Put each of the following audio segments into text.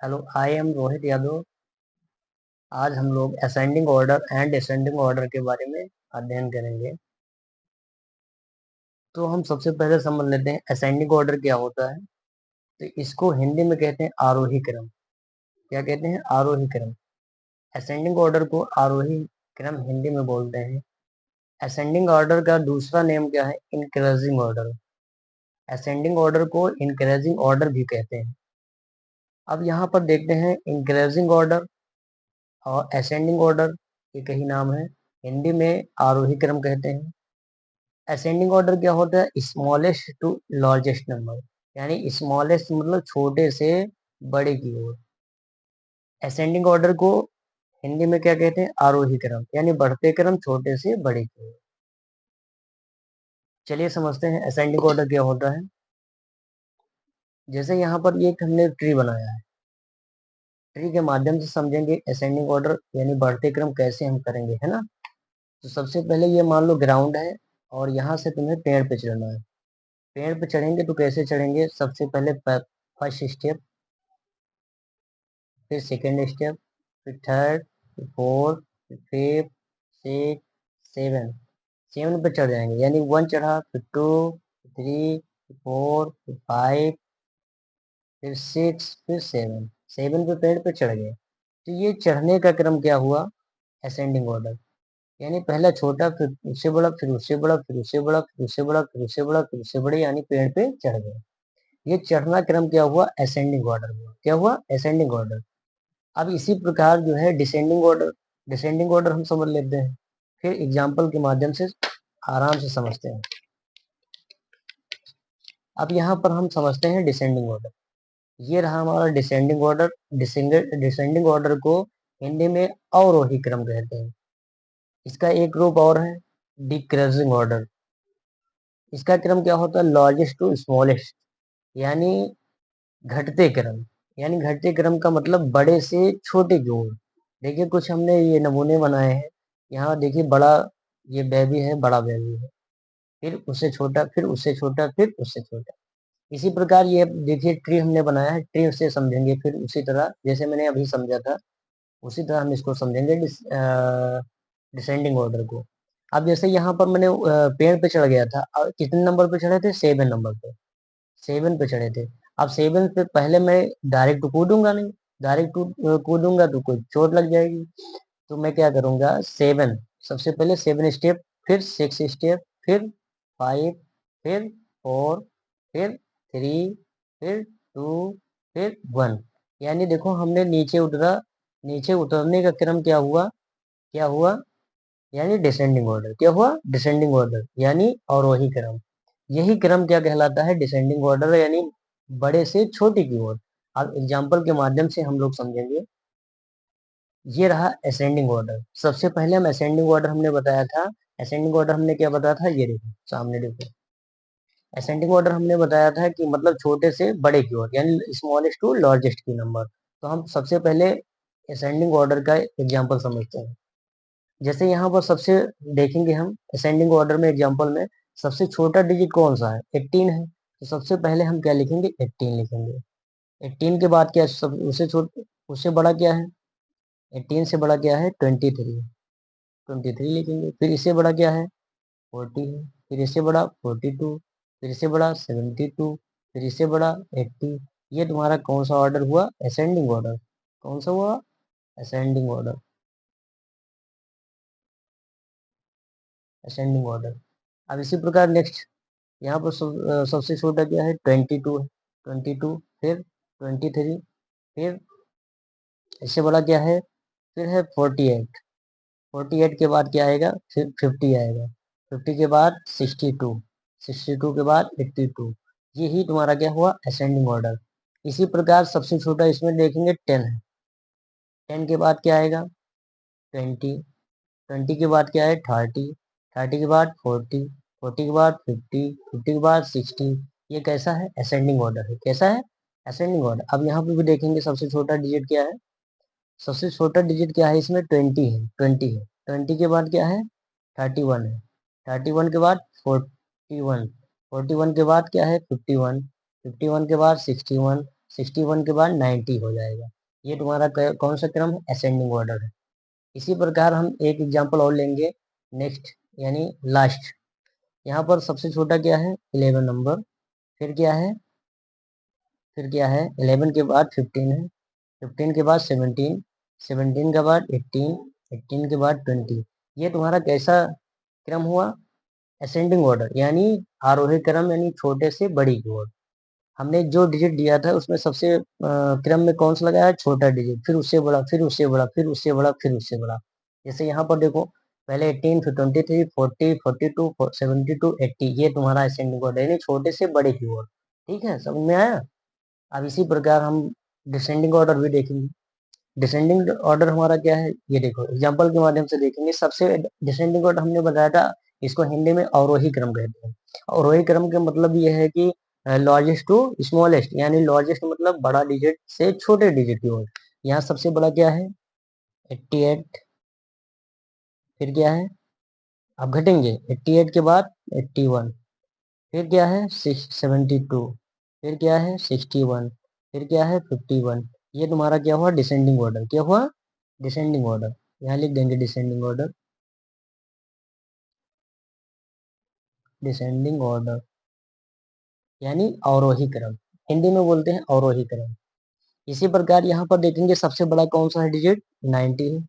Hello, I am Rohit Yadav. आज हम लोग ascending order and descending order के बारे में अध्ययन करेंगे। तो हम सबसे पहले समझ लेते हैं असेंडिंग ऑर्डर क्या होता है। तो इसको हिंदी में कहते हैं आरोही क्रम। क्या कहते हैं? आरोही क्रम। असेंडिंग ऑर्डर को आरोही क्रम हिंदी में बोलते हैं। असेंडिंग ऑर्डर का दूसरा नेम क्या है? Increasing order. असेंडिंग ऑर्डर को इंक्रीजिंग ऑर्डर भी कहते हैं। अब यहाँ पर देखते हैं इंक्रीजिंग ऑर्डर और असेंडिंग ऑर्डर, ये कई नाम है। हिंदी में आरोही क्रम कहते हैं। असेंडिंग ऑर्डर क्या होता है? स्मॉलेस्ट टू लार्जेस्ट नंबर, यानी स्मॉलेस्ट मतलब छोटे से बड़े की ओर। असेंडिंग ऑर्डर को हिंदी में क्या कहते हैं? आरोही क्रम, यानी बढ़ते क्रम छोटे से बड़े की ओर। चलिए समझते हैं असेंडिंग ऑर्डर क्या होता है। जैसे यहाँ पर ये हमने ट्री बनाया है, ट्री के माध्यम से समझेंगे असेंडिंग ऑर्डर यानी बढ़ते क्रम कैसे हम करेंगे, है ना। तो सबसे पहले ये मान लो ग्राउंड है और यहाँ से तुम्हें पेड़ पे चढ़ना है। पेड़ पे चढ़ेंगे तो कैसे चढ़ेंगे? सबसे पहले फर्स्ट स्टेप, फिर सेकेंड स्टेप, फिर थर्ड, फिर फोर्थ, फिर फिफ्थ, सिक्स, सेवन। सेवन पे चढ़ जाएंगे, यानी वन चढ़ा, फिर टू, थ्री, फोर, फिर फाइव, फिर सिक्स, फिर सेवन। सेवन पे पेड़ पे चढ़ गए। तो ये चढ़ने का क्रम क्या हुआ? Ascending order. यानी पहला छोटा, फिर उससे बड़ा, फिर उससे बड़ा, फिर उससे बड़ा, फिर उससे बड़ा, फिर उससे बड़ा, फिर उससे बड़े, यानी पेड़ पे चढ़ गए। ये चढ़ना क्रम क्या हुआ? असेंडिंग ऑर्डर हुआ। क्या हुआ? Ascending order. अब इसी प्रकार जो है डिसेंडिंग ऑर्डर। डिसेंडिंग ऑर्डर हम समझ लेते हैं, फिर एग्जाम्पल के माध्यम से आराम से समझते हैं। अब यहाँ पर हम समझते हैं डिसेंडिंग ऑर्डर। ये रहा हमारा डिसेंडिंग ऑर्डर। डिसेंडिंग ऑर्डर को हिंदी में अवरोही क्रम कहते हैं। इसका एक रूप और है, डिक्रीजिंग ऑर्डर। इसका क्रम क्या होता है? लार्जेस्ट टू स्मॉलेस्ट, यानी घटते क्रम। यानी घटते क्रम का मतलब बड़े से छोटे की ओर। देखिए कुछ हमने ये नमूने बनाए हैं। यहाँ देखिए बड़ा, ये बेबी है, बड़ा बेबी है, फिर उससे छोटा, फिर उससे छोटा, फिर उससे छोटा। इसी प्रकार ये देखिए ट्री हमने बनाया है, ट्री से समझेंगे फिर उसी तरह जैसे मैंने अभी समझा था, उसी तरह हम इसको समझेंगे डिसेंडिंग ऑर्डर को। अब जैसे यहाँ पर मैंने पेड़ पे चढ़ गया था, और कितने नंबर पे चढ़े थे? 7 नंबर पे। 7 पे चढ़े थे। अब 7 पे पहले मैं डायरेक्ट कूदूंगा नहीं। डायरेक्ट कूदूंगा तो कोई चोट लग जाएगी। तो मैं क्या करूंगा? 7, सबसे पहले 7 स्टेप, फिर 6 स्टेप, फिर 5, फिर 4, फिर 3, फिर 2, फिर 1। यानी देखो हमने नीचे उतरा। नीचे उतरने का क्रम क्या हुआ? क्या हुआ? यानी डिसेंडिंग ऑर्डर। क्या हुआ? डिसेंडिंग ऑर्डर, यानी अवरोही क्रम। यही क्रम क्या कहलाता है? डिसेंडिंग ऑर्डर, यानी बड़े से छोटे की ओर। अब एग्जाम्पल के माध्यम से हम लोग समझेंगे। ये रहा असेंडिंग ऑर्डर। सबसे पहले हम असेंडिंग ऑर्डर हमने बताया था। असेंडिंग ऑर्डर हमने क्या बताया था? ये देखो सामने देखो। असेंडिंग ऑर्डर हमने बताया था कि मतलब छोटे से बड़े की ओर, यानी स्मॉलेस्ट टू लार्जेस्ट की नंबर। तो हम सबसे पहले असेंडिंग ऑर्डर का एग्जाम्पल समझते हैं। जैसे यहाँ पर सबसे देखेंगे हम असेंडिंग ऑर्डर में, एग्जांपल में सबसे छोटा डिजिट कौन सा है? 18 है। तो सबसे पहले हम क्या लिखेंगे? 18 लिखेंगे। 18 के बाद क्या सब उससे बड़ा क्या है? 18 से बड़ा क्या है? 23। 23 लिखेंगे। फिर इससे बड़ा क्या है? 40 है। फिर इससे बड़ा 42, फिर इससे बड़ा 72, फिर इससे बड़ा 80। ये तुम्हारा कौन सा ऑर्डर हुआ? Ascending order. कौन सा हुआ? Ascending order. Ascending order. अब इसी प्रकार नेक्स्ट यहाँ पर सबसे छोटा क्या है? 22 है। 22, फिर 23, फिर इससे बड़ा क्या है? फिर है 48। 48 के बाद क्या आएगा? फिर 50 आएगा। 50 के बाद 62। 62 के बाद 82। यही तुम्हारा क्या हुआ? Ascending order. इसी प्रकार सबसे छोटा इसमें देखेंगे 10 है। 10 के बाद क्या आएगा? 20। 20 के बाद क्या है? 30। 30 के बाद 40। 40 के बाद 50। 50 के बाद 60। ये कैसा है? असेंडिंग ऑर्डर है। कैसा है? Ascending order. अब यहाँ पे भी देखेंगे सबसे छोटा डिजिट क्या है? सबसे छोटा डिजिट क्या है इसमें? 20 है। 20 है। 20 के बाद क्या है? 31 है। 31 के बाद 41। 41 के बाद क्या है? 51। 51 के बाद 61। 61 के बाद 90 हो जाएगा। ये तुम्हारा कौन सा क्रम है? असेंडिंग ऑर्डर है। इसी प्रकार हम एक एग्जांपल और लेंगे, नेक्स्ट यानी लास्ट। यहाँ पर सबसे छोटा क्या है? 11 नंबर। फिर क्या है? 11 के बाद 15 है, 15 के बाद 17, 17 के बाद 18, 18 के बाद 20। ये तुम्हारा कैसा क्रम हुआ? असेंडिंग ऑर्डर, यानी आरोही क्रम, यानी छोटे से बड़ी की ओर। हमने जो डिजिट दिया था उसमें सबसे क्रम में कौन सा लगाया? छोटा डिजिट, फिर उससे बड़ा, फिर उससे बड़ा, फिर उससे बड़ा, फिर उससे बड़ा। जैसे यहाँ पर देखो, पहले 18, फिर 23, 40, 42, 72, 80। ये तुम्हारा असेंडिंग ऑर्डर, यानी छोटे से बड़े की ओर। ठीक है, समझ में आया? अब इसी प्रकार हम डिसेंडिंग ऑर्डर भी देखेंगे। डिसेंडिंग ऑर्डर हमारा क्या है? ये देखो, एग्जाम्पल के माध्यम से देखेंगे। सबसे डिसेंडिंग ऑर्डर हमने बताया था, इसको हिंदी में अवरोही क्रम कहते हैं। अवरोही क्रम का मतलब ये है कि लार्जेस्ट टू स्मॉलेस्ट, यानी लार्जेस्ट मतलब बड़ा डिजिट से छोटे डिजिट की ओर। यहाँ सबसे बड़ा क्या है? 88। फिर क्या है? अब घटेंगे, 88 के बाद 81। फिर क्या है? 72। फिर क्या है? 61। फिर क्या है? 51। ये तुम्हारा क्या हुआ? Descending order. क्या हुआ? Descending order. यहाँ लिख देंगे डिसेंडिंग ऑर्डर। डिसेंडिंग ऑर्डर यानी अवरोही क्रम, हिंदी में बोलते हैं अवरोही क्रम। इसी प्रकार यहाँ पर देखेंगे, सबसे बड़ा कौन सा है डिजिट? 90 है।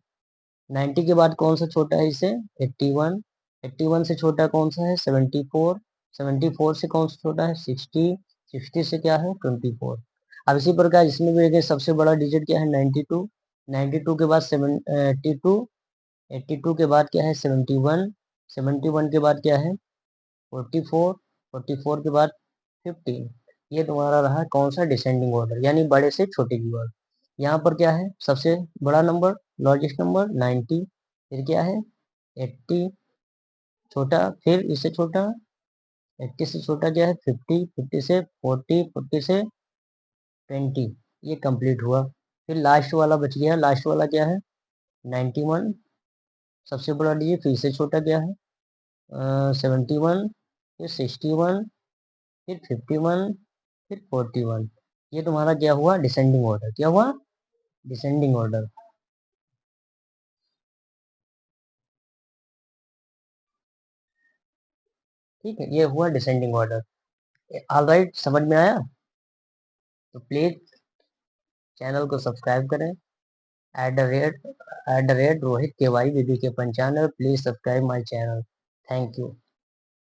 90 के बाद कौन सा छोटा है इसे? 81। 81 से छोटा कौन सा है? 74। 74 से कौन सा छोटा है? 60। 60 से क्या है? 24। अब इसी प्रकार इसमें भी देखें, सबसे बड़ा डिजिट क्या है? 92। 92 के बाद 72। 82 के बाद क्या है? 71। 71 के बाद क्या है? 44। 44 के बाद 15। ये तुम्हारा रहा कौन सा? डिसेंडिंग ऑर्डर, यानी बड़े से छोटे की ओर। यहाँ पर क्या है? सबसे बड़ा नंबर, लार्जेस्ट नंबर 90। फिर क्या है? 80। छोटा, फिर इससे छोटा, 80 से छोटा क्या है? 50। 50 से 40। 40 से 20। ये कंप्लीट हुआ। फिर लास्ट वाला बच गया। लास्ट वाला क्या है? 91। सबसे बड़ा डिजिट, फिर इससे छोटा क्या है? 71। फिर 61। फिर 51। फिर 41। ये तुम्हारा क्या हुआ? Descending order. क्या हुआ? Descending order. ठीक है, ये हुआ डिसेंडिंग ऑर्डर। ऑलराइट, समझ में आया? तो प्लीज चैनल को सब्सक्राइब करें। @@रोहित KY BBK पंचानवे। Please subscribe my channel. Thank you.